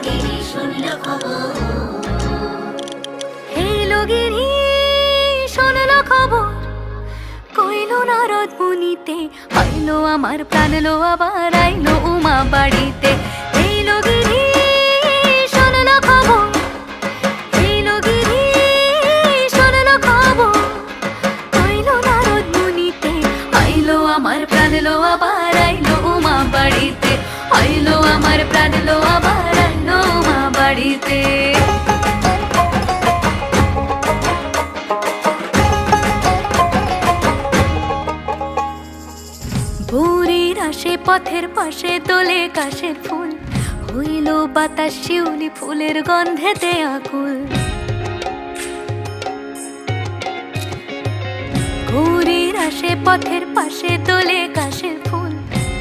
গিরি শুনল খবর, এলো গিরি শুনল খবর, কইলো নারদ মুনিতে, আইলো আমার প্রাণ লো আবার আইলো উমা বাড়িতে। এলো গিরি শুনল খবর, এলো গিরি শুনল খবর, কইলো নারদ মুনিতে, আইলো আমার প্রাণ লো আবার আইলো উমা বাড়িতে, আইলো আমার প্রাণ লো আবার আইলো উমা বাড়িতে। ভোরের আসে পথের পাশে তোলে কাশের ফুল, হইল বাতাস শিউলি ফুলের গন্ধেতে আকুল। ভোরের আসে পথের পাশে তোলে কাশের